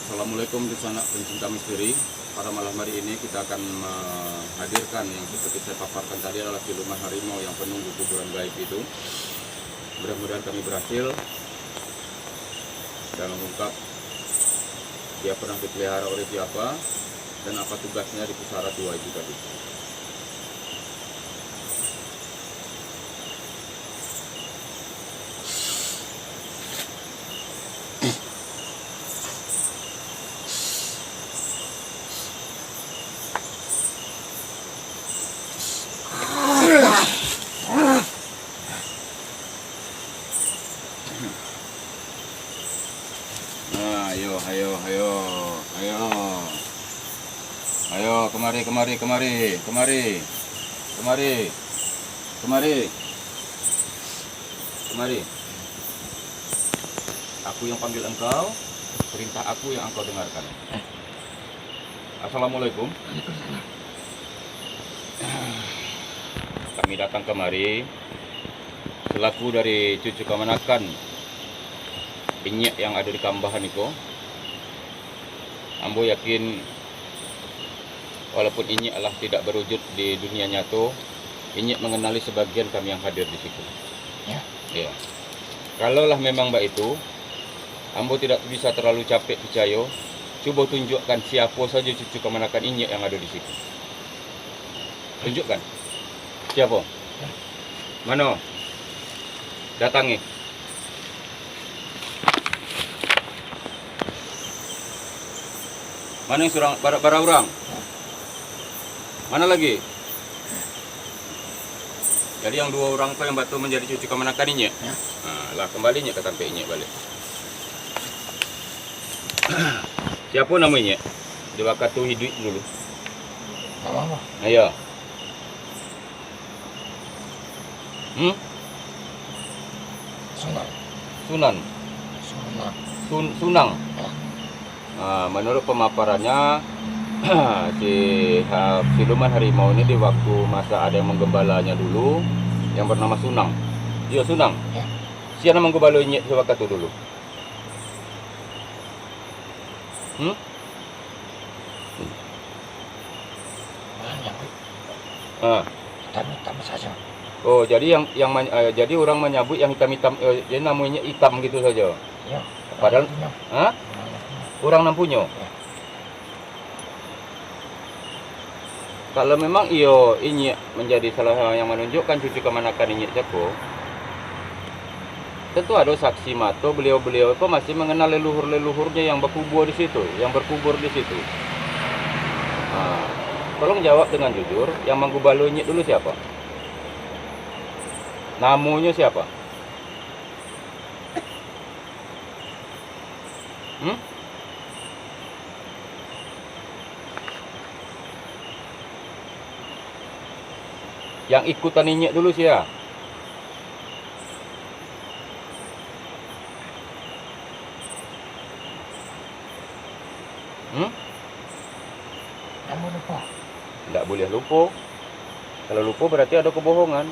Assalamualaikum sanak pencinta misteri. Pada malam hari ini kita akan menghadirkan yang seperti saya paparkan tadi adalah siluman harimau yang penunggu kuburan gaib itu. Mudah-mudahan kami berhasil dan mengungkap dia pernah dipelihara oleh siapa dan apa tugasnya di pusara tua itu tadi. Ayo, kemari. Aku yang panggil engkau, perintah aku yang engkau dengarkan. Assalamualaikum. Kami datang kemari selaku dari cucu kemanakan Inyek yang ada di Kambahan itu. Ambo yakin walaupun Inyek Allah tidak berwujud di dunia nyata, Inyek mengenali sebagian kami yang hadir di situ. Ya. Kalaulah memang mbak itu, Ambo tidak bisa terlalu capek percaya. Coba tunjukkan siapa saja cucu kemanakan Inyek yang ada di situ. Tunjukkan. Siapa? Mana? Datangi. Mana yang surang bara orang? Mana lagi? Jadi yang dua orang yang batu menjadi cucu kemanakan Inyek. Nah, lah kembali Inyek ke tempat Inyek balik. Siapa namanya? Coba kata hidup dulu. Apa? Ayo. Sunan. Sunang. Menurut pemaparannya si siluman harimau ini di waktu masa ada yang menggembalanya dulu yang bernama Sunang. Iya Sunang. Siapa yang menggembalanya sewaktu itu dulu? Hitam saja. Oh, jadi jadi orang menyebut yang hitam-hitam, jadi namanya hitam gitu saja. Ya. Padahal, orang nampunya. Ya. Kalau memang iyo Inyek menjadi salah yang menunjukkan cucu kemanakan Inyek Joko, tentu ada saksi mata beliau-beliau itu masih mengenal leluhur-leluhurnya yang berkubur di situ, Tolong jawab dengan jujur, yang menggubalo Inyek dulu siapa? Namanya siapa? Yang ikutan Inyek dulu siapa? Kamu lupa. Tidak boleh lupa. Kalau lupa berarti ada kebohongan.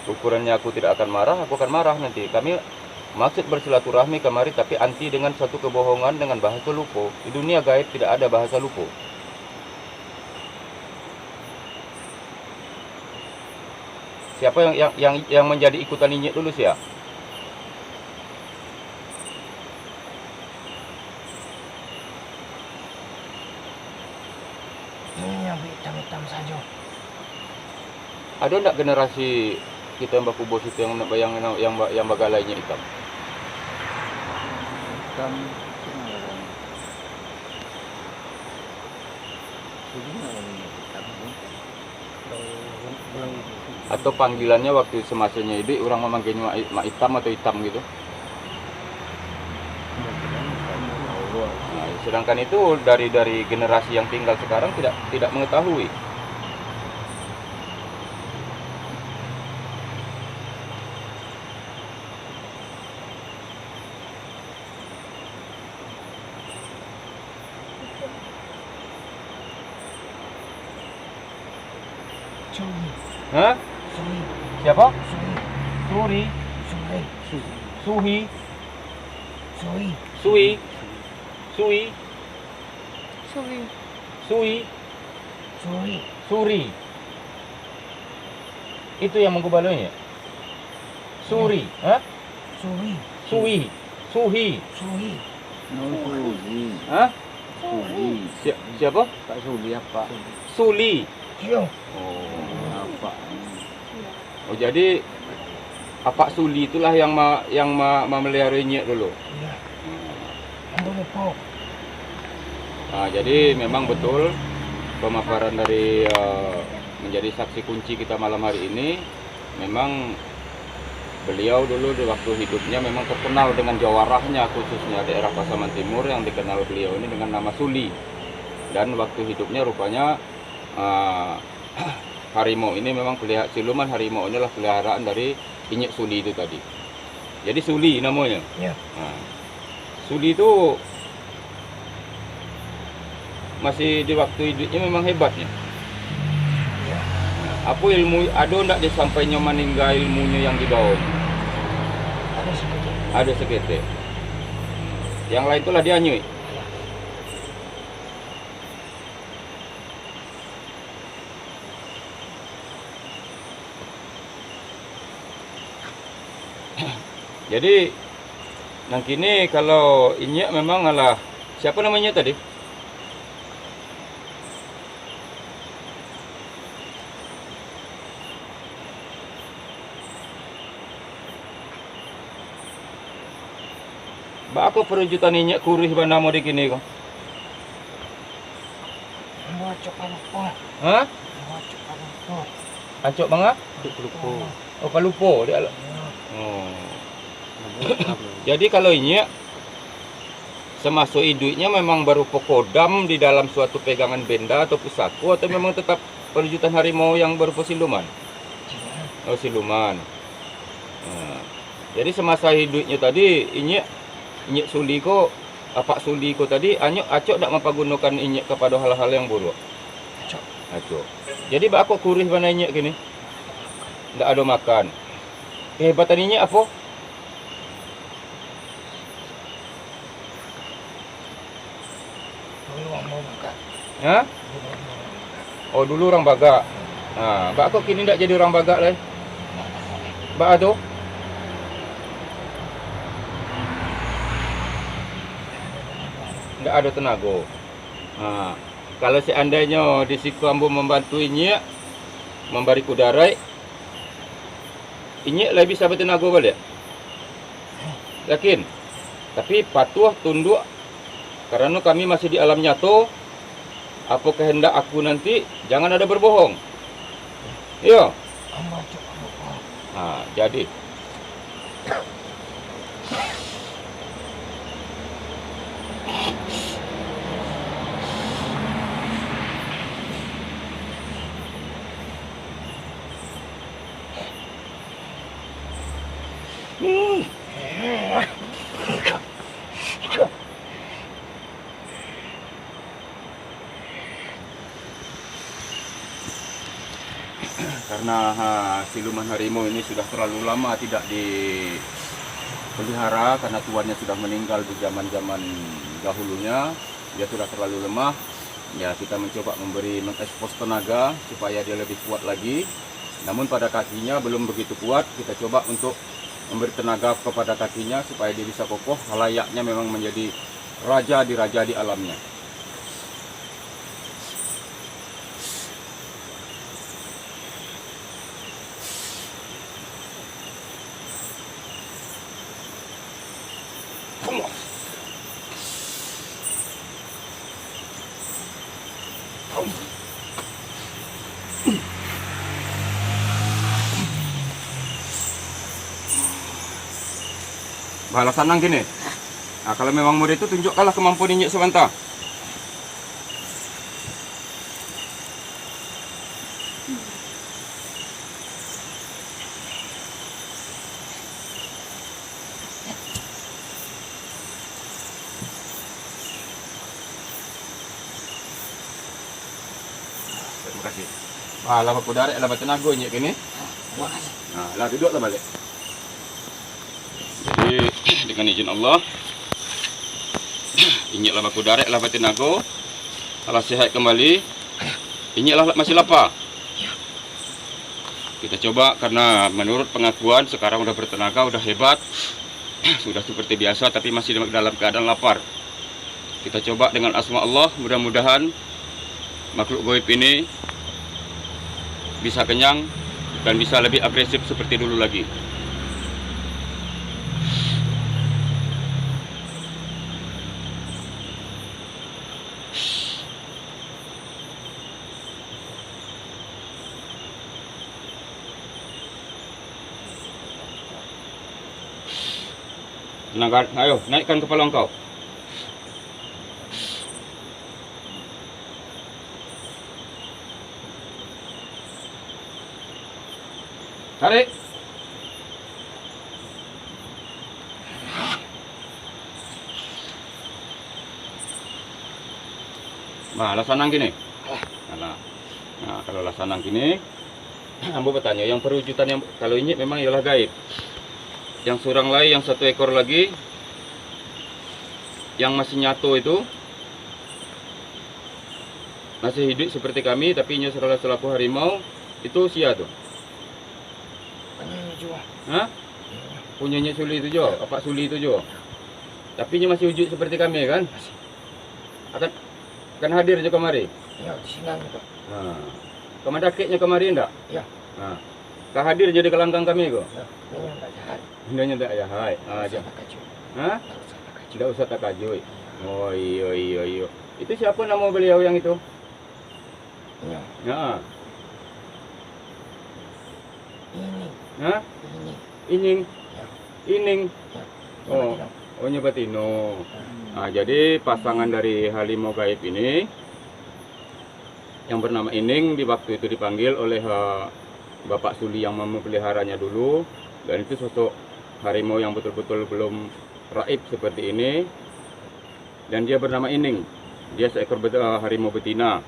Ukurannya aku tidak akan marah, aku akan marah nanti. Kami maksud bersilaturahmi kemari tapi anti dengan satu kebohongan dengan bahasa lupa. Di dunia gaib tidak ada bahasa lupa. Siapa yang menjadi ikutan Inyek dulu siapa? Ini yang hitam saja. Ada enggak generasi kita yang berkubur situ yang bagalainya hitam? Atau panggilannya waktu semasanya hidup orang memanggilnya mak hitam atau hitam gitu. Nah, sedangkan itu dari generasi yang tinggal sekarang tidak mengetahui. Hah? Siapa? Suri. Suhi. Sui. Suri. Sui, Suri. Suri. Itu yang menggubalanya. Suri, ha? Suri. Sui, Suhi, Suri. Suli. ha? Suli. Siapa? Pak Suli apa? Suli. Yo. Oh. Apa? Oh, jadi Apak Suli itulah yang memelihara inyek dulu. Iya. Ambo lepo. Nah, jadi memang betul pemaparan dari menjadi saksi kunci kita malam hari ini. Memang beliau dulu di waktu hidupnya memang terkenal dengan jawarahnya, khususnya daerah Pasaman Timur yang dikenal beliau ini dengan nama Suli. Dan waktu hidupnya rupanya harimau ini memang siluman harimau inilah peliharaan dari Inyek Suli itu tadi. Jadi Suli namanya. Iya. Nah, Suli itu masih di waktu hidupnya memang hebatnya. Iya. Apa ilmu ada ndak disampainya meninggal ilmunya yang dibawa? Ada sedikit. Ada seketik. Yang lain itulah dia nyui. Jadi nang kini kalau Inyek memang adalah siapa namanya tadi? Ba aku perwujudan Inyek kurih bana mau di kini ko. Ambo acok palupo. Hah? Ambo acok palupo. Acok manga? Lupa. Oh, palupo dia. Iya. Oh. Jadi kalau Inyek semasuk hidupnya memang berupa kodam di dalam suatu pegangan benda atau pusaka, atau memang tetap perwujudan harimau yang berupa siluman? Oh, siluman. Nah, jadi semasa hidupnya tadi Inyek Suli ko, Apak Suli ko tadi acok tak mempergunakan Inyek kepada hal-hal yang buruk. Acok. Acok. Jadi bak aku kurih mana Inyek gini? Tak ada makan. Kehebatan Inyek apa? Dulu ambo makan. Ha? Dulu ambo makan. Oh, dulu orang Bagak. Ha, bak aku kini tak jadi orang Bagak lah. Bak tu? Tak ada tenaga. Ha, kalau seandainya di siku ambo membantu Inyek memberi kudarai, Inyek lebih bisa bertenaga balik. Yakin? Tapi patuh tunduk karena kami masih di alam nyata. Apa kehendak aku nanti, jangan ada berbohong. Iya. Ambo acok palupo. Ha, jadi karena siluman harimau ini sudah terlalu lama tidak dipelihara karena tuannya sudah meninggal di zaman-zaman dahulunya, dia sudah terlalu lemah. Ya, kita mencoba mengekspos tenaga supaya dia lebih kuat lagi. Namun pada kakinya belum begitu kuat, kita coba untuk memberi tenaga kepada kakinya supaya dia bisa kokoh, layaknya memang menjadi raja di alamnya. Balas senang gini. Nah, kalau memang murid itu tunjukkanlah kemampuan Inyek sebentar. Terima kasih. Lama kudarik, lama tenaga Inyek gini. Nah, lah duduklah balik. Jadi dengan izin Allah, Inyek lama kudarik, lama tenaga. Kalau sehat kembali, Inyek masih lapar. Kita coba karena menurut pengakuan sekarang udah bertenaga, udah hebat. Sudah seperti biasa tapi masih dalam keadaan lapar. Kita coba dengan asma Allah, mudah-mudahan makhluk gaib ini bisa kenyang dan bisa lebih agresif seperti dulu lagi. Tenangkan, ayo naikkan kepala engkau. Tarik. Nah, lasanang gini. Nah, kalau lasanang gini, ambo bertanya, yang perwujudan yang kalau ini memang ialah gaib. Yang surang lain, yang satu ekor lagi, yang masih nyatu itu masih hidup seperti kami, tapi ini selaku harimau itu sia tuh. Hah? Punyanya Suli itu jo, apa Suli itu jo. Tapi ini masih wujud seperti kami kan? Akan hadir jo kemari. Ya, di sini Pak. Nah, kemandaknya kemari enggak? Ya. Nah, kah hadir jadi kelangkang kami kok. Ya, ini enggak jahat. Indahnya tak ya, hai. Aja. Hah? Tidak usah tak kajui. Oh iya. Itu siapa nama beliau yang itu? Ya, Ya. ini. Hah? Ini. Ining. Ya. Ining. Ya. Oh. Oh Nyebatino. Nah, jadi pasangan dari harimau gaib ini yang bernama Ining di waktu itu dipanggil oleh Bapak Suli yang memeliharanya dulu, dan itu sosok harimau yang betul-betul belum raib seperti ini, dan dia bernama Ining. Dia seekor harimau betina,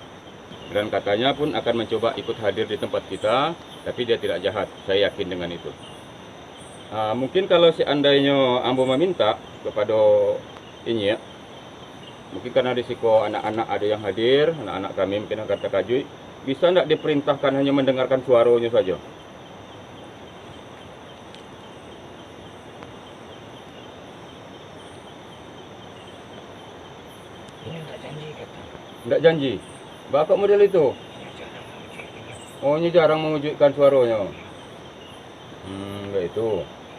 dan katanya pun akan mencoba ikut hadir di tempat kita, tapi dia tidak jahat, saya yakin dengan itu. Mungkin kalau seandainya ambo meminta kepada ini ya, mungkin karena risiko anak-anak ada yang hadir, anak-anak kami mungkin akan terkajui, bisa tidak diperintahkan hanya mendengarkan suaranya saja? Ini enggak janji kata. Tidak janji. Bapak model itu. Ini jarang mewujudkan. Oh, ini jarang mewujudkan suaranya. Enggak itu.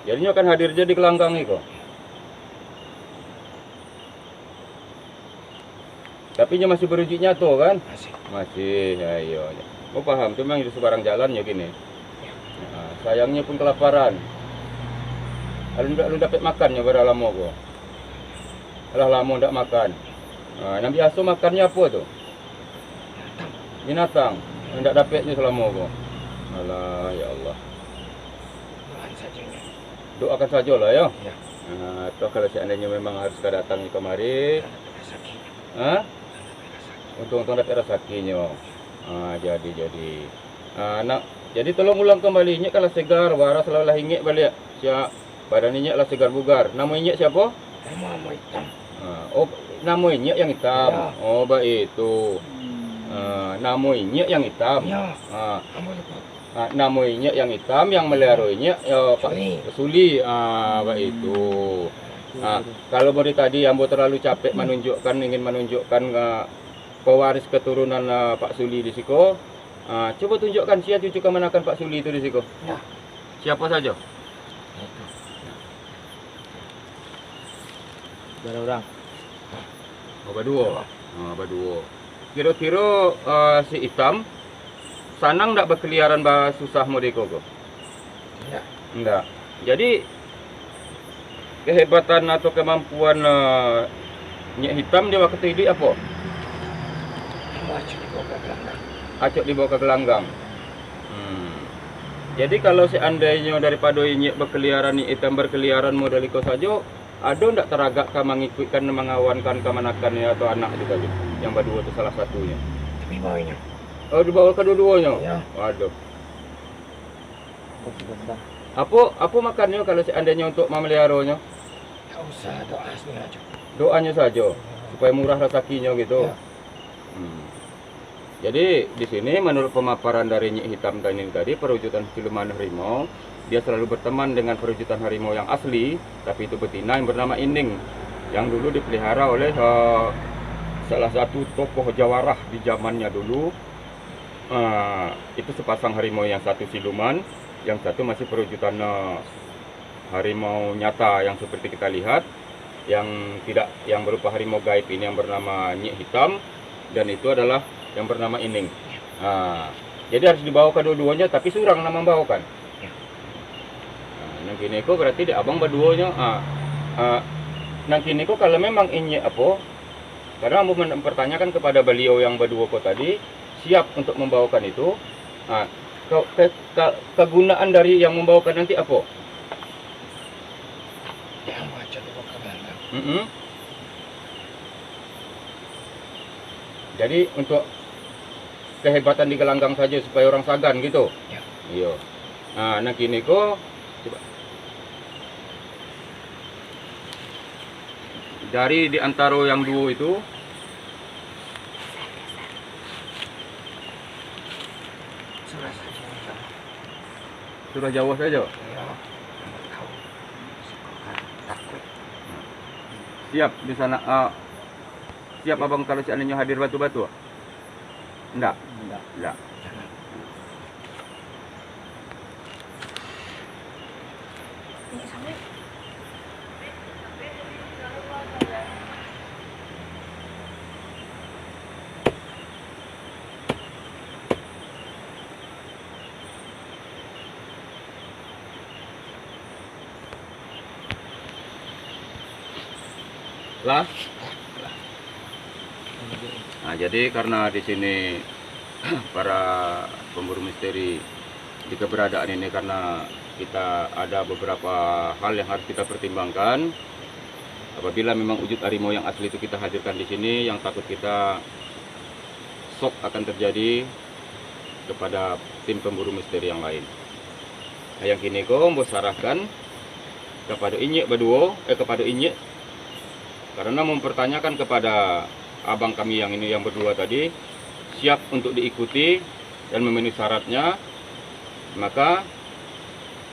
Jadinya akan hadir jadi kelangkang itu. Tapi nya masih berwujud nyata kan? Masih. Masih, ayo. Oh paham, itu memang di sebarang jalan ya gini. Nah, sayangnya pun kelaparan. Lu dapat makannya pada lama kok. Alah lama ndak makan. Nah, yang biasa makannya apa tuh? Binatang. Ndak dapatnya selama kok. Alah ya Allah. Doakan saja. Doakan saja lah ya. Ya. Nah, toh kalau seandainya memang harus datang kemari, Karena sakit. hah? Untung-untung dapat rezekinya. Jadi. Nak, jadi tolong ulang kembali. Ini kalau segar, waras selalu lah ingin balik. Siap. Badan ini lah segar bugar. Nama ini siapa? Harimau hitam. Oh, nama ini yang hitam. Ya. Oh, baik itu. Nama ini yang hitam. Ya. Ah, Kamu lupa. nama ini yang hitam, yang melihara Pak Suli. Suli. Baik itu. Kalau dari tadi ambo terlalu capek ingin menunjukkan pewaris keturunan Pak Suli di siko. Coba tunjukkan siapa cucu kemanakan Pak Suli itu di siko. Ya. Siapa saja? Itu. Berapa orang? Berdua. Berdua. Kira-kira si hitam sanang ndak berkeliaran susah modeko kok? Ya. Enggak. Jadi kehebatan atau kemampuan Nyek Hitam dia waktu itu apa? Wajib dibawa ke gelanggang. Acok dibawa ke gelanggang. Jadi kalau seandainya daripada Nyek berkeliaran, Nyek Hitam berkeliaran model itu saja, ada ndak teragak ka mengikutkan mengawankan kemanakannya atau anak juga gitu? Yang berdua itu salah satunya. Tapi bawanya. Oh, dibawa kedua-duanya? Ya. Waduh. Apa makannya kalau seandainya untuk memeliharanya? Tak usah doa sini aja. Doanya saja supaya murah rezekinya gitu. Ya. Hmm. Jadi di sini menurut pemaparan dari Nyik Hitam tadi perwujudan siluman harimau, dia selalu berteman dengan perwujudan harimau yang asli, tapi itu betina yang bernama Ining, yang dulu dipelihara oleh salah satu tokoh Jawara di zamannya dulu. Itu sepasang harimau, yang satu siluman, yang satu masih perwujudan harimau nyata yang seperti kita lihat, yang berupa harimau gaib ini yang bernama Nyik Hitam, dan itu adalah yang bernama Ining. Jadi harus dibawa kedua-duanya, tapi surang nama bawakan. Nang kini ko berarti di abang berduanya. Nang kini ko kalau memang ini apa? Karena aku mempertanyakan kepada beliau yang berdua ko tadi, siap untuk membawakan itu. Kegunaan dari yang membawakan nanti apa? Ya, baca dulu ke belakang. Jadi untuk kehebatan di gelanggang saja supaya orang sagan gitu. Ya. Iya. Nah kini ko coba. Dari di antara yang dua itu Sudah saja. sudah jauh saja. Ya. Tahu. Takut. Siap di sana. Siap abang kalau seandainya hadir batu-batu? Enggak. Enggak. Jangan. Ini sampai Lah. Jadi karena di sini para pemburu misteri di keberadaan ini, karena kita ada beberapa hal yang harus kita pertimbangkan. Apabila memang wujud harimau yang asli itu kita hadirkan di sini, yang takut kita shock akan terjadi kepada tim pemburu misteri yang lain. Yang kini ko sarahkan kepada Inyek berdua, kepada Inyek, karena mempertanyakan kepada abang kami yang ini yang berdua tadi siap untuk diikuti dan memenuhi syaratnya, maka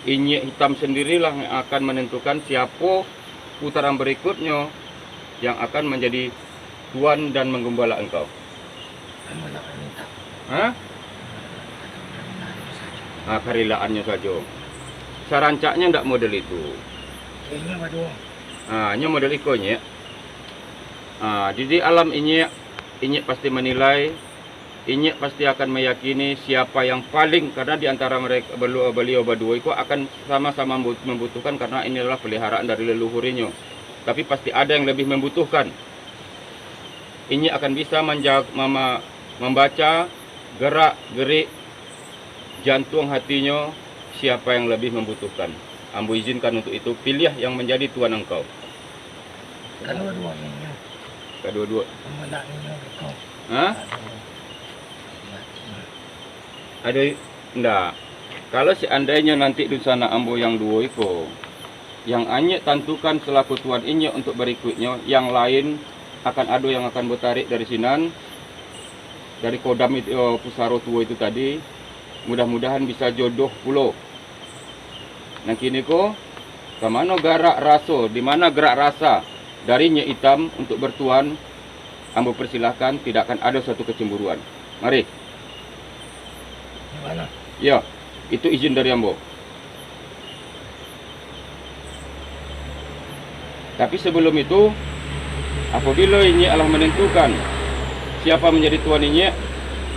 Inyek Hitam sendirilah yang akan menentukan siapa putaran berikutnya yang akan menjadi tuan dan menggembala engkau. Kamu nak minta. Karilaannya saja. Sarancaknya ndak model itu. Ini berdua. Hanya model ikonya. Di alam Inyek pasti menilai, Inyek pasti akan meyakini siapa yang paling, karena di antara mereka beliau berdua itu akan sama-sama membutuhkan, karena ini adalah peliharaan dari leluhurnya. Tapi pasti ada yang lebih membutuhkan. Inyek akan bisa membaca gerak-gerik jantung hatinya siapa yang lebih membutuhkan. Ambo izinkan untuk itu, pilih yang menjadi tuan engkau. Kedua-duanya. Kedua-dua. Pemenangnya kau. Ada enggak? Kalau seandainya nanti di sana ambo yang dua itu, yang Inyek tentukan selaku tuan Inyek untuk berikutnya, yang lain akan ada yang akan bertarik dari sinan, dari kodam itu, pusaro tua itu tadi. Mudah-mudahan bisa jodoh pulau. Nah kini ko, kemana gerak rasa, di mana gerak rasa dari Nyik Hitam untuk bertuan, ambo persilahkan, tidak akan ada suatu kecemburuan. Mari. Di mana? Ya, itu izin dari ambo. Tapi sebelum itu, apabila Inyek Allah menentukan siapa menjadi tuan Inyek,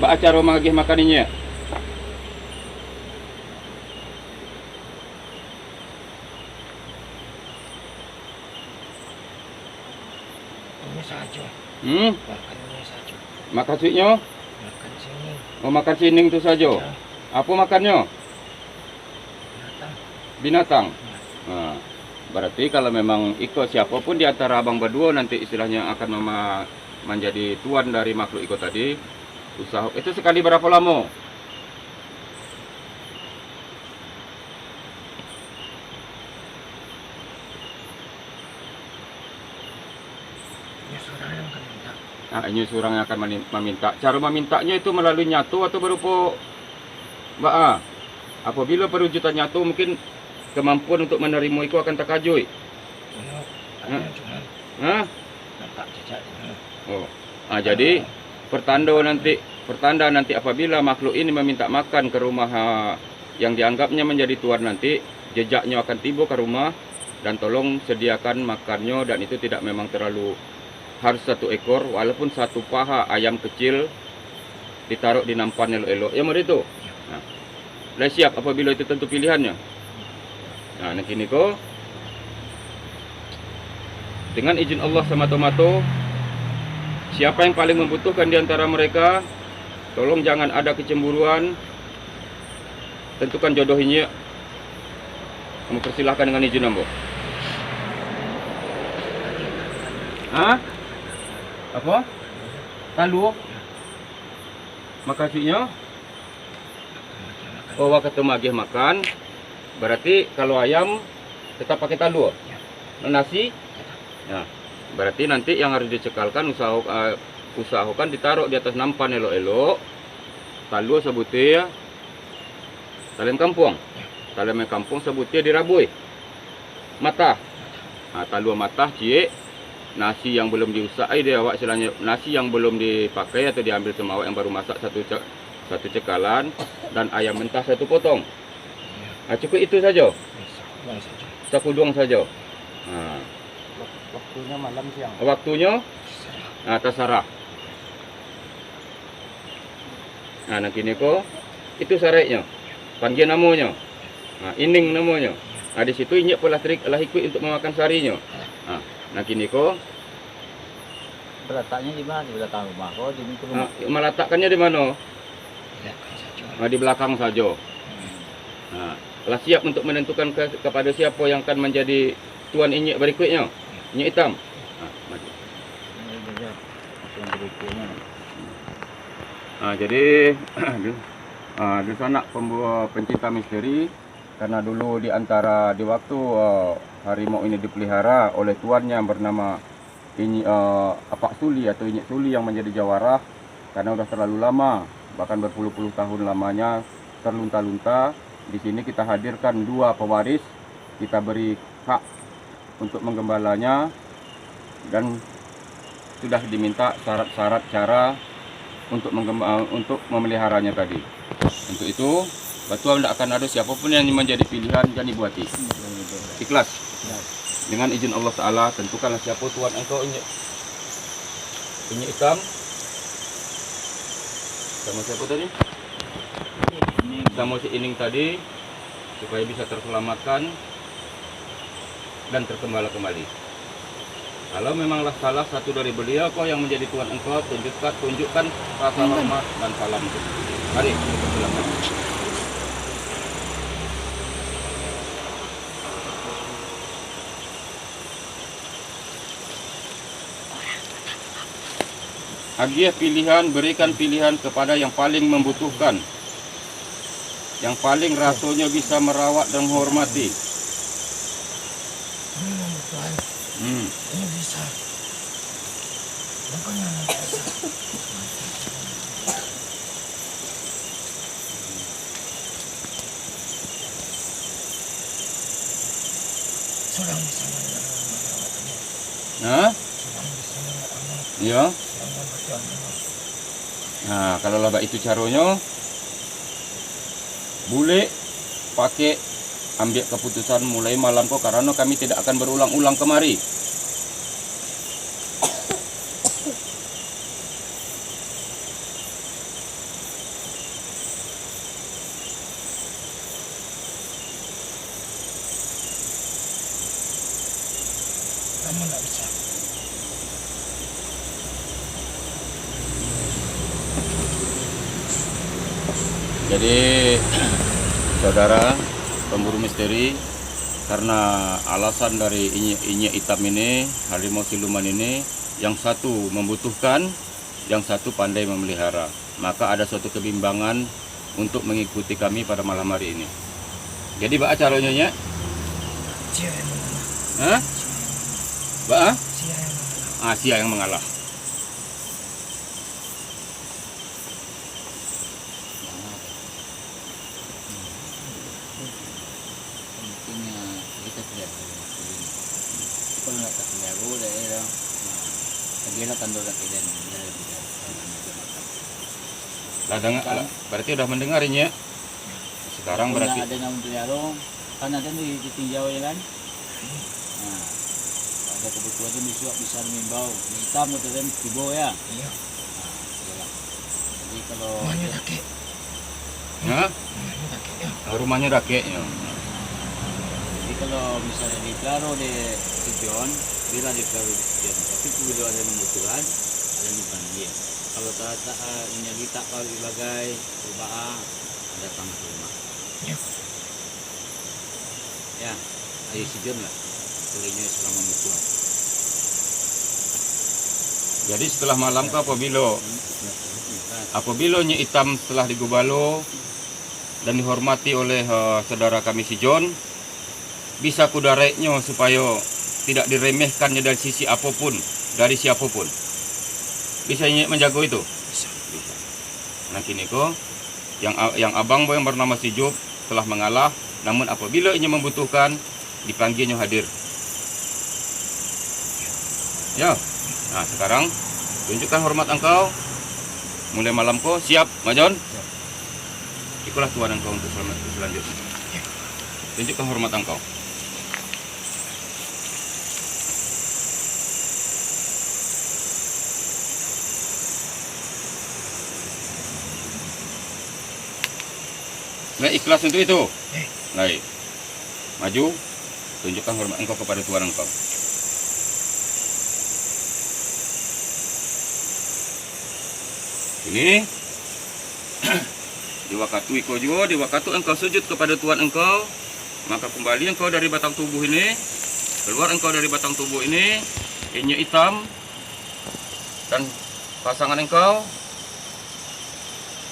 acara mengagih makan Inyek. Ini saja. Makan ini saja. Makan suiknya? Makan sini. Oh, makan sining itu saja. Ya. Apa makannya? Datang. Binatang. Nah, berarti kalau memang ikut siapapun di antara abang berdua nanti istilahnya akan menjadi tuan dari makhluk ikut tadi, usaha itu sekali berapa lama? Ya sudah yang akan minta. Nah, ini surang yang akan meminta. Cara memintanya itu melalui nyatu atau berupa ba'a. Apabila perwujudan nyatu mungkin kemampuan untuk menerima itu akan terkajui. Ada cuma Hah? nampak jejak. Oh. Jadi pertanda nanti apabila makhluk ini meminta makan ke rumah yang dianggapnya menjadi tuan nanti, jejaknya akan tiba ke rumah dan tolong sediakan makannya, dan itu tidak memang terlalu harus 1 ekor, walaupun 1 paha ayam kecil ditaruh di nampan elok-elok. Ya itu. Nah, dah siap apabila itu tentu pilihannya. Nah, nak kini ko dengan izin Allah semata-mata, siapa yang paling membutuhkan di antara mereka, tolong jangan ada kecemburuan. Tentukan jodohnya. Kamu persilahkan dengan izin Ambo. Hah? Apa? Talu? Makasihnya? Oh, waktu magih makan. Berarti kalau ayam tetap pakai talu. Nasi? Nah, berarti nanti yang harus dicekalkan usahakan ditaruh di atas nampan elok-elok. Talu sebutnya talem kampung. Talem kampung sebutnya dirabui. Mata. Nah, talu mata cie. Nasi yang belum diusai dia awak istilahnya, nasi yang belum dipakai atau diambil sama awak yang baru masak satu cekalan, dan ayam mentah 1 potong. Nah, cukup itu saja. Sakudung saja. Nah, Waktunya malam siang. waktunya terserah. Nah, nak kini ko itu syaratnya. Panggil namanya. Nah, ining namanya. Nah, di situ inyak pola trik lah ikut untuk memakan sarinya. Nah, nak kini ko Letaknya di mana? Di belakang rumah. Oh, di rumah. meletakkannya di mana? Di belakang saja. Nah, telah siap untuk menentukan kepada siapa yang akan menjadi tuan inyek berikutnya. Inyek hitam. Maju. Ini dia. Yang berikutnya. Jadi di sana pencinta misteri, karena dulu di waktu harimau ini dipelihara oleh tuannya yang bernama Apak Suli atau Inyek Suli yang menjadi jawara, karena sudah terlalu lama, bahkan berpuluh-puluh tahun lamanya terlunta-lunta. Di sini kita hadirkan 2 pewaris, kita beri hak untuk menggembalanya, dan sudah diminta syarat-syarat cara untuk memeliharanya tadi. Untuk itu, betul tidak akan ada siapapun yang menjadi pilihan yang dibuati. Ikhlas. Dengan izin Allah Ta'ala, tentukanlah siapa tuan engkau Inyek hitam. Sama siapa tadi? Sama si Ining tadi, supaya bisa terselamatkan dan terkembala kembali. Kalau memanglah salah satu dari beliau kau yang menjadi tuan engkau, tunjukkan rasa hormat dan salam. Mari, kita silakan. Hadiah pilihan, berikan pilihan kepada yang paling membutuhkan, yang paling rasanya bisa merawat dan menghormati. Tuhan, ini bisa. Pokoknya bisa. Seorang bisa merawatnya. Nah, Seorang bisa merawatnya. ya. Seorang berjuang. Nah, kalau lah itu caranya, boleh pakai ambil keputusan mulai malam kok, karena kami tidak akan berulang-ulang kemari. Kamu nggak bisa. Jadi saudara pemburu misteri, karena alasan dari inyek hitam ini, harimau siluman ini, yang satu membutuhkan, yang satu pandai memelihara, maka ada suatu kebimbangan untuk mengikuti kami pada malam hari ini. Jadi bagaimana caranya nya? Sia yang mengalah. Hah? Bagaimana? Sia yang mengalah. Sia yang mengalah. Nagila tando na kailan. Berarti udah mendengar ini ya. Sekarang berarti ada yang pelihara, kan ada nih ditinjau ya kan. Nah, ada kebutuhan itu bisa mengimbau. Hitam atau kan tibo ya. Iya. Nah, jadi kalau Rumahnya kakek. ya, Rumahnya kakek ya. rumahnya raketnya. Jadi kalau misalnya di Claro di John, bila di Claro di John, tapi bila ada yang membutuhkan, ada yang dipanggil. Kalau tak ini kita kalau dibagai perubahan, ada tanah rumah. Ya. Ya, ayo si John lah. Kulinya selama membutuhkan. Jadi setelah malam ke apabila Nyi Hitam telah digubalo dan dihormati oleh saudara kami si John, bisa kudareknya supaya tidak diremehkannya dari sisi apapun, dari siapapun. Bisa Nyi menjaga itu? Bisa. Nah kini ko, yang abang yang bernama si Job telah mengalah, namun apabila Nyi membutuhkan, dipanggilnya hadir. Ya, nah sekarang tunjukkan hormat engkau. Mulai malam ko, siap, Majon? Ikulah tuan engkau untuk selanjutnya. Tunjukkan hormat engkau. Nah, ikhlas untuk itu. Baik. Maju, tunjukkan hormat engkau kepada tuan engkau. Ini di waktu iko juga, di waktu engkau sujud kepada Tuhan engkau, maka kembali engkau dari batang tubuh ini, keluar engkau dari batang tubuh ini hitam, dan pasangan engkau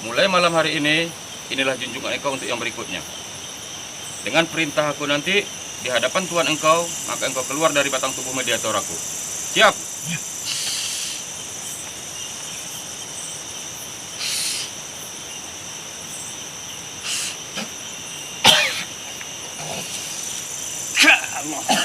mulai malam hari ini, inilah junjungan engkau untuk yang berikutnya. Dengan perintah aku nanti di hadapan Tuhan engkau, maka engkau keluar dari batang tubuh mediator aku. Siap? Allah.